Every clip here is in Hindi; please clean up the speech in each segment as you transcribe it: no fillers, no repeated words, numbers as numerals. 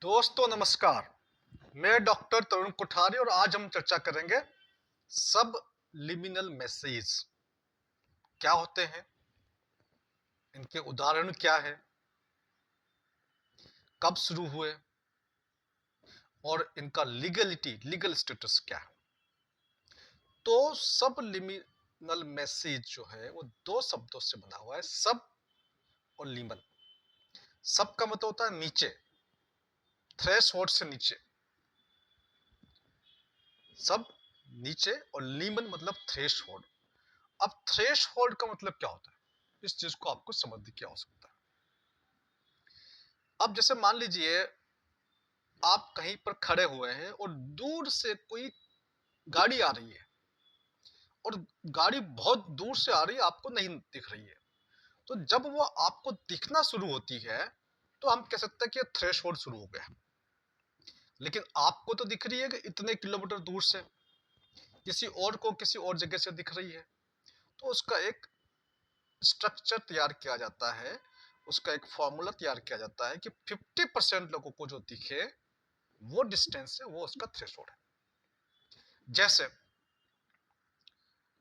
दोस्तों नमस्कार। मैं डॉक्टर तरुण कोठारी और आज हम चर्चा करेंगे सब लिमिनल मैसेज क्या होते हैं, इनके उदाहरण क्या है, कब शुरू हुए और इनका लीगल स्टेटस क्या है। तो सब लिमिनल मैसेज जो है वो दो शब्दों से बना हुआ है, सब और लिमन। सब का मतलब होता है नीचे, थ्रेशोल्ड से नीचे, सब नीचे, और लीमन मतलब थ्रेशोल्ड। अब थ्रेशोल्ड का मतलब क्या होता है, इस चीज को आपको समझने की आवश्यकता है। अब जैसे मान लीजिए आप कहीं पर खड़े हुए हैं और दूर से कोई गाड़ी आ रही है और गाड़ी बहुत दूर से आ रही है, आपको नहीं दिख रही है। तो जब वो आपको दिखना शुरू होती है तो हम कह सकते हैं कि थ्रेशोल्ड शुरू हो गया। लेकिन आपको तो दिख रही है कि इतने किलोमीटर दूर से, किसी और को किसी और जगह से दिख रही है। तो उसका एक स्ट्रक्चर तैयार किया जाता है, उसका एक फॉर्मूला तैयार किया जाता है कि 50% लोगों को जो दिखे वो डिस्टेंस है, वो उसका थ्रेशोल्ड है। जैसे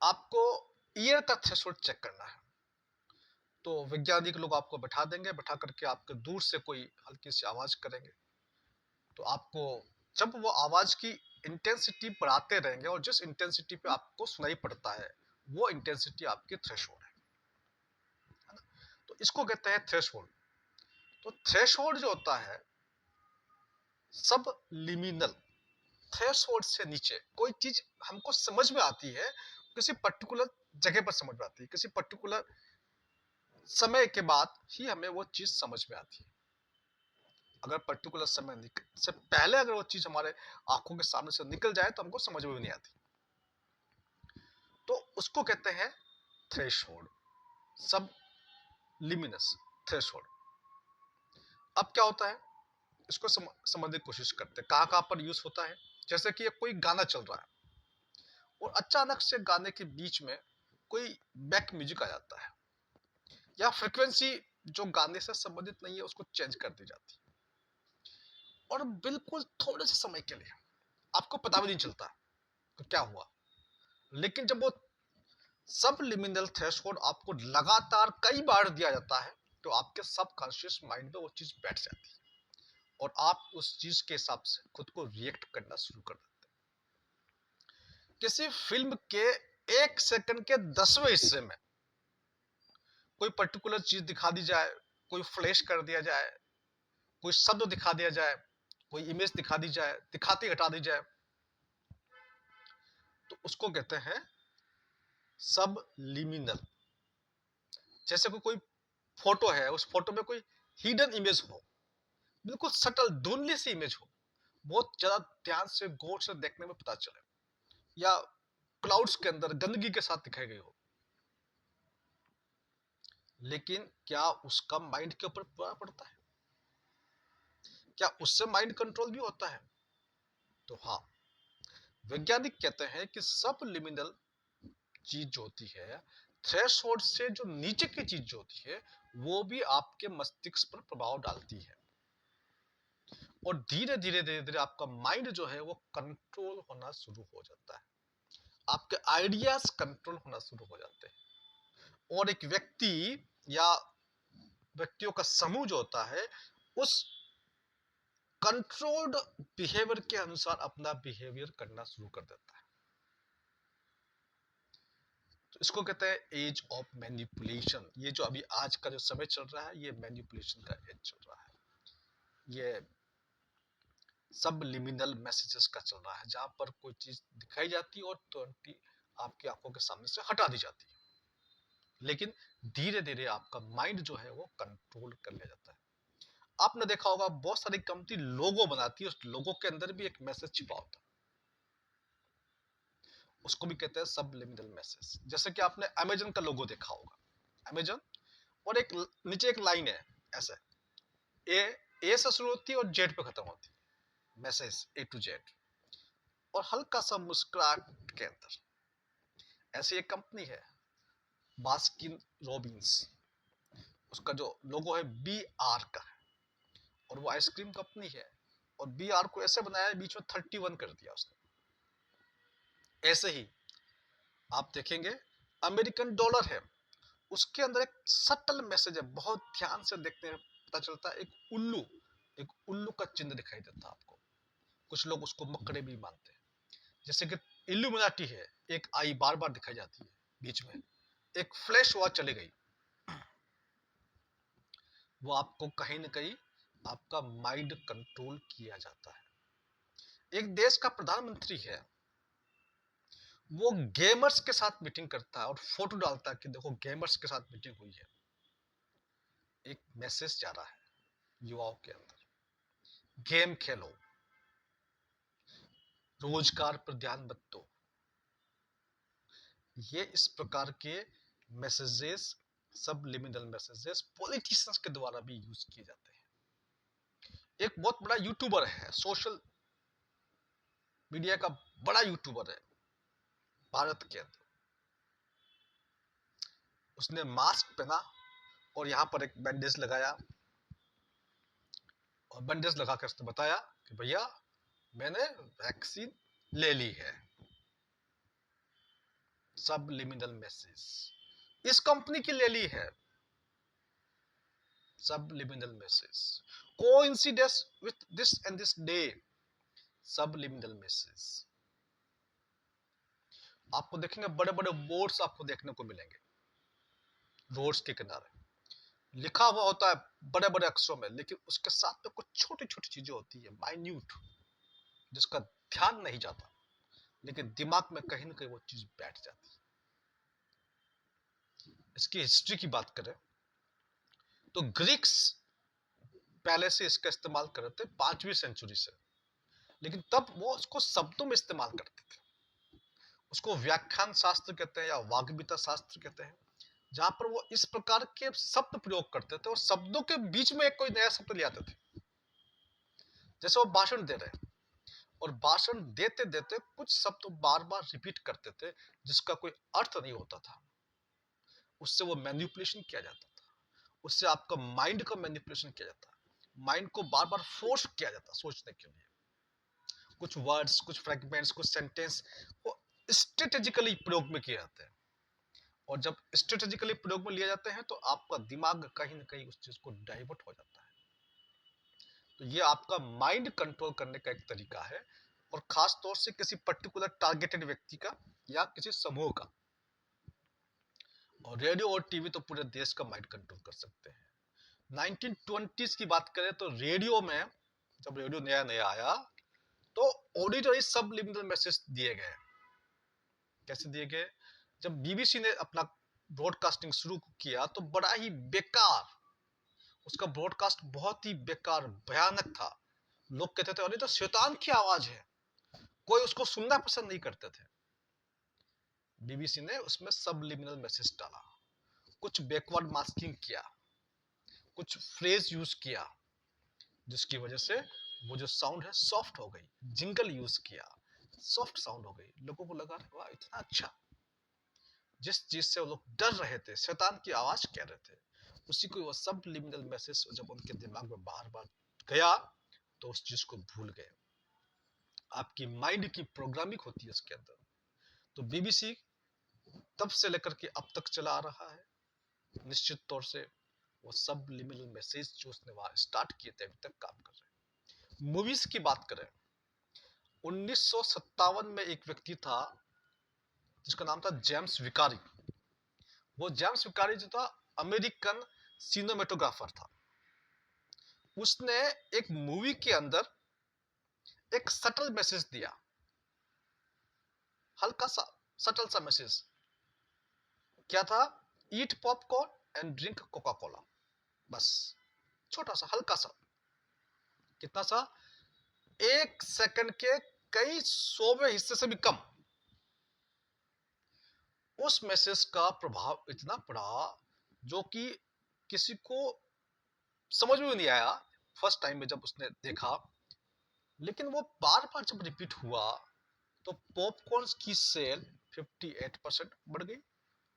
आपको ईयर का थ्रेशोल्ड चेक करना है तो वैज्ञानिक लोग आपको बैठा देंगे, बैठा करके आपके दूर से कोई हल्की सी आवाज करेंगे तो आपको, जब वो आवाज की इंटेंसिटी बढ़ाते रहेंगे और जिस इंटेंसिटी पे आपको सुनाई पड़ता है वो इंटेंसिटी आपकी थ्रेशोल्ड है ना? तो इसको कहते हैं थ्रेशोल्ड। तो थ्रेशोल्ड जो होता है, सब लिमिनल, थ्रेशोल्ड से नीचे कोई चीज हमको समझ में आती है, किसी पर्टिकुलर जगह पर समझ में आती है, किसी पर्टिकुलर समय के बाद ही हमें वो चीज समझ में आती है। अगर पर्टिकुलर समय से पहले अगर वो चीज हमारे आंखों के सामने से निकल जाए तो हमको समझ में भी नहीं आती। तो उसको कहते हैं थ्रेशोल्ड, सब लिमिनस थ्रेशोल्ड। अब क्या होता है, इसको समझने की कोशिश करते हैं कहाँ कहाँ पर यूज होता है। जैसे कि कोई गाना चल रहा है और अचानक से गाने के बीच में कोई बैक म्यूजिक आ जाता है, या फ्रिक्वेंसी जो गाने से संबंधित नहीं है उसको चेंज कर दी जाती है, और बिल्कुल थोड़े से समय के लिए आपको पता भी नहीं चलता कि क्या हुआ। लेकिन जब वो सब लिमिनल थ्रेशोल्ड आपको लगातार कई बार दिया जाता है तो आपके सबकॉन्शियस माइंड में वो चीज बैठ जाती है और आप उस चीज के हिसाब से खुद को रिएक्ट करना शुरू कर देते हैं। किसी फिल्म के 1 सेकंड के 10वें हिस्से में कोई पर्टिकुलर चीज दिखा दी जाए, कोई फ्लैश कर दिया जाए, कोई शब्द दिखा दिया जाए, कोई इमेज दिखा दी जाए, दिखाती हटा दी जाए, तो उसको कहते हैं सब लिमिनल। जैसे कोई फोटो है, उस फोटो में कोई हिडन इमेज हो, बिल्कुल सटल धुंधली सी इमेज हो, बहुत ज्यादा ध्यान से गौर से देखने में पता चले, या क्लाउड्स के अंदर गंदगी के साथ दिखाई गई हो, लेकिन क्या उसका माइंड के ऊपर प्रभाव पड़ता है? क्या उससे माइंड कंट्रोल भी होता है? तो हाँ, वैज्ञानिक कहते हैं कि सब लिमिनल चीज जो होती है, थ्रेशोल्ड से जो नीचे की चीज जो होती है, वो भी आपके मस्तिष्क पर प्रभाव डालती है और धीरे धीरे धीरे धीरे आपका माइंड जो है वो कंट्रोल होना शुरू हो जाता है, आपके आइडियाज कंट्रोल होना शुरू हो जाते हैं, और एक व्यक्ति या व्यक्तियों का समूह जो होता है उस कंट्रोल्ड बिहेवियर के अनुसार अपना बिहेवियर करना शुरू कर देता है। तो इसको कहते हैं एज ऑफ मैनिपुलेशन। ये जो अभी आज का जो समय चल रहा है, ये मैनिपुलेशन का एज चल रहा है, ये सब लिमिनल मैसेजेस का चल रहा है, जहां पर कोई चीज दिखाई जाती है और तुरंत ही आपकी आंखों के सामने से हटा दी जाती है, लेकिन धीरे धीरे आपका माइंड जो है वो कंट्रोल कर लिया जाता है। आपने देखा होगा बहुत सारी कंपनी लोगो बनाती है, उस लोगो के अंदर भी एक मैसेज छिपा होता है, उसको भी कहते हैं सबलिमिनल मैसेज। जैसे कि आपने अमेजन का लोगो देखा होगा, अमेजन, और एक नीचे एक लाइन है ऐसे, ए ए से शुरू होती है और जेड पे खत्म होती है, मैसेज ए टू जेड, और हल्का सा मुस्कुराहट के अंदर। ऐसी एक कंपनी है बास्किन रॉबिन्स, उसका जो लोगो है बी आर का है, और वो आइसक्रीम कंपनी है, और बी आर को ऐसे बनाया, बीच में 31 कर दिया उसने। ऐसे ही आप देखेंगे अमेरिकन डॉलर है, उसके अंदर एक सटल मैसेज है, बहुत ध्यान से देखते हैं पता चलता है, एक उल्लू का चिन्ह दिखाई देता है आपको। कुछ लोग उसको मकड़े भी मानते हैं। जैसे कि इल्यूमिनाटी है, एक आई बार बार दिखाई जाती है बीच में, एक फ्लैश हुआ चली गई, वो आपको कहीं ना कहीं आपका माइंड कंट्रोल किया जाता है। एक देश का प्रधानमंत्री है, वो गेमर्स के साथ मीटिंग करता है और फोटो डालता है कि देखो गेमर्स के साथ मीटिंग हुई है। एक मैसेज जा रहा है युवाओं के अंदर, गेम खेलो, रोजगार पर ध्यान मत दो। ये इस प्रकार के मैसेजेस, सबलिमिनल मैसेजेस पॉलिटिशियंस के द्वारा भी यूज किए जाते हैं। एक बहुत बड़ा यूट्यूबर है, सोशल मीडिया का बड़ा यूट्यूबर है भारत के अंदर, उसने मास्क पहना और यहाँ पर एक बैंडेज लगाया, और बैंडेज लगाकर उसने बताया कि भैया मैंने वैक्सीन ले ली है। सबलिमिनल मैसेज, इस कंपनी की ले ली है। Subliminal message, coincidence with this and this day. Subliminal message आपको देखेंगे, बड़े बड़े बोर्ड्स आपको देखने को मिलेंगे रोड्स के किनारे, लिखा हुआ होता है बड़े बड़े अक्षरों में, लेकिन उसके साथ में कुछ छोटी छोटी चीजें होती है, माइन्यूट, जिसका ध्यान नहीं जाता, लेकिन दिमाग में कहीं ना कहीं वो चीज बैठ जाती है। इसकी हिस्ट्री की बात करें तो ग्रीक्स पहले से इसका इस्तेमाल कर रहे थे 5वीं सेंचुरी से, लेकिन तब वो उसको शब्दों में इस्तेमाल करते थे। उसको व्याख्यान शास्त्र कहते हैं या वाग्मिता शास्त्र कहते हैं, जहां पर वो इस प्रकार के शब्द प्रयोग करते थे और शब्दों के बीच में एक कोई नया शब्द ले आते थे। जैसे वो भाषण दे रहे हैं और भाषण देते देते कुछ शब्द बार बार रिपीट करते थे जिसका कोई अर्थ नहीं होता था, उससे वो मैनिपुलेशन किया जाता था, उससे आपका माइंड का मैनिपुलेशन किया जाता, माइंड को बार बार फोर्स किया जाता सोचने के लिए। कुछ वर्ड्स, कुछ फ्रेगमेंट्स, कुछ सेंटेंस वो स्ट्रेटेजिकली प्रयोग में किए जाते हैं, और जब स्ट्रेटेजिकली प्रयोग में लिए जाते हैं तो आपका दिमाग कहीं ना कहीं उस चीज को डाइवर्ट हो जाता है। तो ये आपका माइंड कंट्रोल करने का एक तरीका है, और खास तौर से किसी पर्टिकुलर टारगेटेड व्यक्ति का या किसी समूह का। और रेडियो और टीवी तो पूरे देश का माइंड कंट्रोल कर सकते हैं। 1920s की बात करें तो रेडियो में, जब रेडियो नया नया आया तो ऑडिटरी सबलिमिनल मैसेज दिए गए। कैसे दिए गए? जब बीबीसी ने अपना ब्रॉडकास्टिंग शुरू किया तो बड़ा ही बेकार, उसका ब्रॉडकास्ट बहुत ही बेकार भयानक था। लोग कहते थे अरे तो शैतान की आवाज है, कोई उसको सुनना पसंद नहीं करते थे। बीबीसी ने उसमें सबलिमिनल मैसेज डाला, कुछ बैकवर्ड मास्किंग किया, कुछ फ्रेज यूज किया, जिसकी वजह से वो जो साउंड है सॉफ्ट हो गई। जिंगल यूज किया, सॉफ्ट साउंड हो गई, लोगों को लगा वाह इतना अच्छा। जिस चीज से वो लोग डर रहे थे, शैतान की आवाज कह रहे थे, उसी को वो सबलिमिनल मैसेज जब उनके दिमाग में बार बार गया तो उस चीज को भूल गए। आपकी माइंड की प्रोग्रामिंग होती है उसके अंदर। तो बीबीसी तब से लेकर के अब तक चला आ रहा है, निश्चित तौर से वो सबलिमिनल मैसेज जो उसने वहां स्टार्ट किए थे अभी तक काम कर रहे हैं। मूवीज की बात करें, 1957 में एक व्यक्ति था जिसका नाम था जेम्स विकारी। वो जेम्स विकारी जो था अमेरिकन सिनेमेटोग्राफर था। उसने एक मूवी के अंदर एक सटल मैसेज दिया, हल्का सा सटल सा मैसेज। क्या था? Eat popcorn and drink Coca Cola. बस छोटा सा हल्का सा, कितना सा, 1 सेकंड के कई 100वें हिस्से से भी कम। उस मैसेज का प्रभाव इतना पड़ा जो कि किसी को समझ में नहीं आया फर्स्ट टाइम में जब उसने देखा, लेकिन वो बार बार जब रिपीट हुआ तो पॉपकॉर्न की सेल 58% बढ़ गई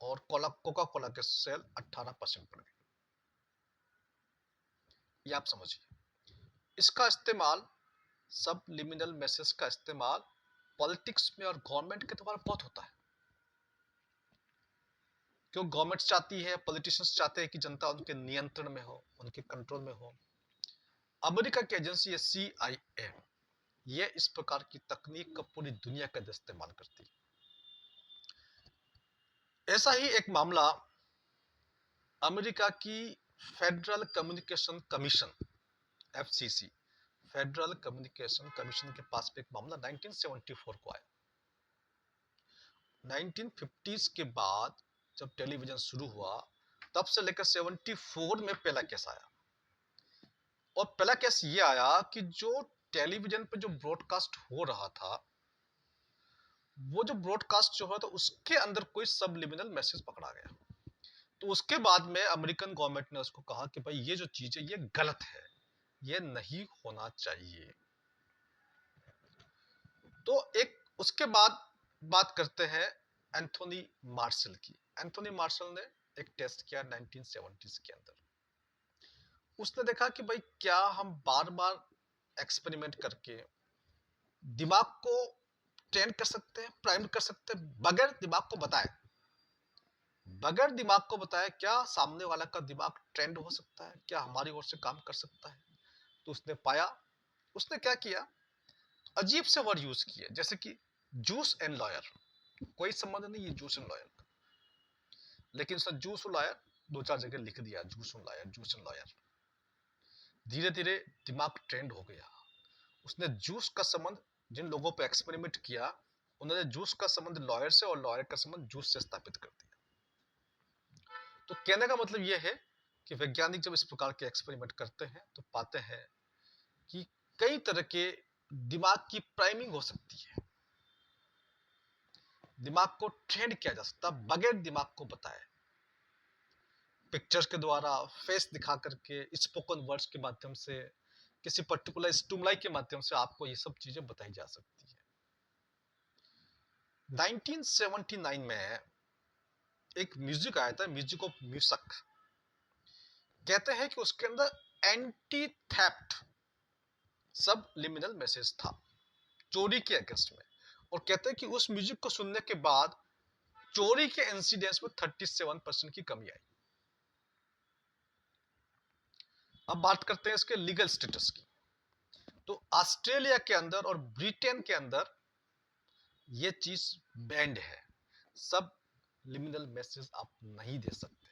और कोका कोला के सेल 18% बढ़ गई। ये आप समझिए। इसका इस्तेमाल सब लिमिनल मैसेज का इस्तेमाल पॉलिटिक्स में और गवर्नमेंट के द्वारा बहुत होता है, क्यों गवर्नमेंट चाहती है, पॉलिटिशियंस चाहते हैं कि जनता उनके नियंत्रण में हो, उनके कंट्रोल में हो। अमेरिका की एजेंसी है CIA, ये इस प्रकार की तकनीक का पूरी दुनिया के अंदर इस्तेमाल करती है। ऐसा ही एक मामला अमेरिका की federal communication commission FCC, federal communication commission के पास में एक मामला 1974 को आया। 1950s के बाद जब टेलीविजन शुरू हुआ, तब से लेकर 74 में पहला केस आया। और पहला केस ये आया कि जो टेलीविजन पे जो ब्रॉडकास्ट हो रहा था, वो जो ब्रॉडकास्ट जो हो रहा था उसके अंदर कोई सबलिमिनल मैसेज पकड़ा गया। तो उसके बाद में अमेरिकन गवर्नमेंट ने उसको कहा कि भाई ये जो चीज है ये गलत है, ये नहीं होना चाहिए। तो एक उसके बाद बात करते हैं एंथोनी मार्शल की। एंथोनी मार्शल ने एक टेस्ट किया 1970s के अंदर। उसने देखा कि भाई क्या हम बार बार एक्सपेरिमेंट करके दिमाग को ट्रेन कर सकते हैं, प्राइम कर सकते हैं, बगैर दिमाग को बताए, बगैर दिमाग को बताए क्या सामने वाला का दिमाग ट्रेंड हो सकता है, क्या हमारी ओर से काम कर सकता है। तो उसने पाया, उसने क्या किया, अजीब से वर्ड यूज किए, जैसे कि जूस एंड लॉयर। कोई संबंध नहीं है जूस एंड लॉयर का, लेकिन उसने जूस और लॉयर दो चार जगह लिख दिया, juice and lawyer, juice and lawyer. धीरे धीरे दिमाग ट्रेंड हो गया। उसने जूस का संबंध, जिन लोगों पे एक्सपेरिमेंट किया, उन्होंने जूस का संबंध लॉयर से और लॉयर का संबंध जूस से स्थापित कर दिया। तो कहने का मतलब यह है कि वैज्ञानिक जब इस प्रकार के एक्सपेरिमेंट करते हैं तो पाते हैं कि कई तरह के दिमाग की प्राइमिंग हो सकती है, दिमाग को ट्रेंड किया जा सकता है बगैर दिमाग को बताए, पिक्चर्स के द्वारा, फेस दिखा करके, स्पोकन वर्ड्स के माध्यम से, किसी पर्टिकुलर स्टिमुलाई के माध्यम से आपको ये सब चीजें बताई जा सकती है। 1979 में एक म्यूजिक आया था, म्यूजिक ऑफ म्यूसक। कहते हैं कि उसके अंदर एंटी थेफ्ट सब लिमिनल मैसेज था, चोरी के अगेंस्ट में। और कहते हैं कि उस म्यूजिक को सुनने के बाद चोरी के इंसिडेंट्स में 37% की कमी आई। अब बात करते हैं इसके लीगल स्टेटस की। तो ऑस्ट्रेलिया के अंदर और ब्रिटेन के अंदर ये चीज बैंड है, सब लिमिनल मैसेज आप नहीं दे सकते,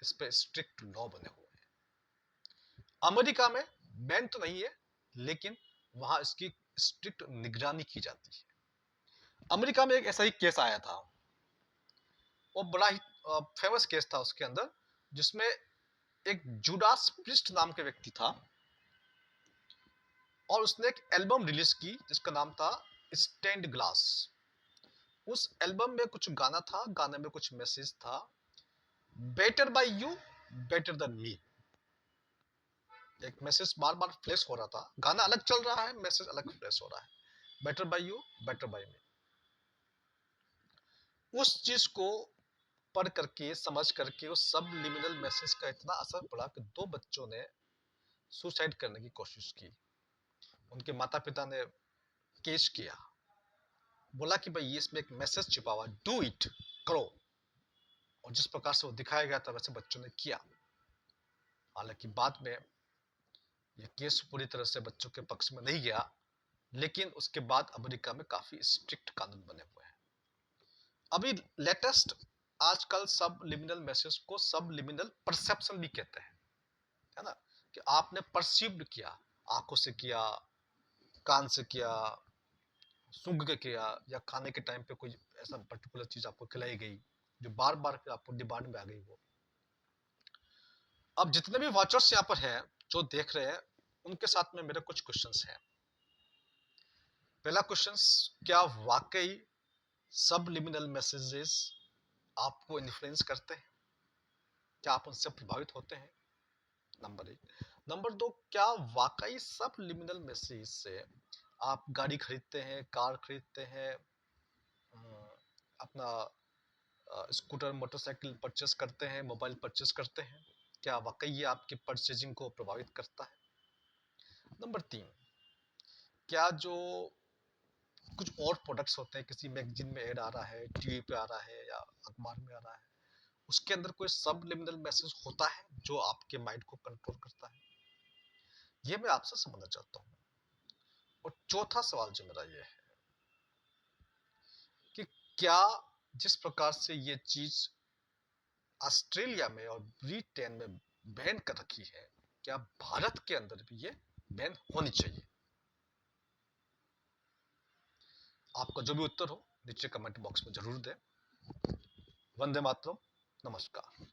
इस पे स्ट्रिक्ट लॉ बने हुए हैं। अमेरिका में बैन तो नहीं है, लेकिन वहां इसकी स्ट्रिक्ट निगरानी की जाती है। अमेरिका में एक ऐसा ही केस आया था, और बड़ा ही फेमस केस था उसके अंदर, जिसमें एक जुडास प्रिस्ट नाम के व्यक्ति था, और उसने एक एल्बम रिलीज की जिसका नाम था स्टेन्ड ग्लास। उस एल्बम में कुछ गाना था, गाने में कुछ मैसेज था, better by you, better than me. एक मैसेज बार बार फ्लैश हो रहा था, गाना अलग चल रहा है, मैसेज अलग फ्लैश हो रहा है, better by you, better by me. उस चीज को पढ़ करके, समझ करके, उस सब लिमिनल मैसेज का इतना असर पड़ा कि दो बच्चों ने सुसाइड करने की कोशिश की। उनके माता पिता ने केस किया, बोला कि भाई ये इसमें एक मैसेज छिपा हुआ, डू इट, करो। और जिस प्रकार से वो दिखाया गया था वैसे बच्चों ने किया। हालांकि बाद में ये केस पूरी तरह से बच्चों के पक्ष में नहीं गया, लेकिन उसके बाद अमेरिका में काफी स्ट्रिक्ट कानून बने हुए हैं। अभी लेटेस्ट आजकल सब लिमिनल मैसेज को सब लिमिनल परसेप्शन भी कहते हैं, है ना, कि आपने परसीव्ड किया, आंखों से किया, कान से किया, सूंघ के किया, या खाने के टाइम पे कोई ऐसा पर्टिकुलर चीज आपको खिलाई गई जो बार बार आपको डिमांड में आ गई वो। अब जितने भी वॉचर्स यहाँ पर हैं जो देख रहे हैं, उनके साथ में मेरे कुछ क्वेश्चंस हैं। पहला क्वेश्चन, क्या वाकई सब लिमिनल मैसेजेस आपको इन्फ्लुएंस करते हैं? क्या आप उनसे प्रभावित होते हैं? नंबर एक। नंबर दो, क्या वाकई सब लिमिनल मैसेज से आप गाड़ी खरीदते हैं, कार खरीदते हैं, अपना स्कूटर, मोटरसाइकिल परचेस करते हैं, मोबाइल परचेस करते हैं? क्या वाकई ये आपकी परचेजिंग को प्रभावित करता है? नंबर तीन, क्या जो कुछ और प्रोडक्ट्स होते हैं, किसी मैगजीन में ऐड आ रहा है, टीवी पे आ रहा है या अखबार में आ रहा है, उसके अंदर कोई सबलिमिनल मैसेज होता है जो आपके माइंड को कंट्रोल करता है? ये मैं आपसे समझना चाहता हूँ। और चौथा सवाल जो मेरा ये है कि क्या जिस प्रकार से ये चीज ऑस्ट्रेलिया में और ब्रिटेन में बैन कर रखी है, क्या भारत के अंदर भी ये बैन होनी चाहिए? आपका जो भी उत्तर हो नीचे कमेंट बॉक्स में जरूर दें। वंदे मातरम। नमस्कार।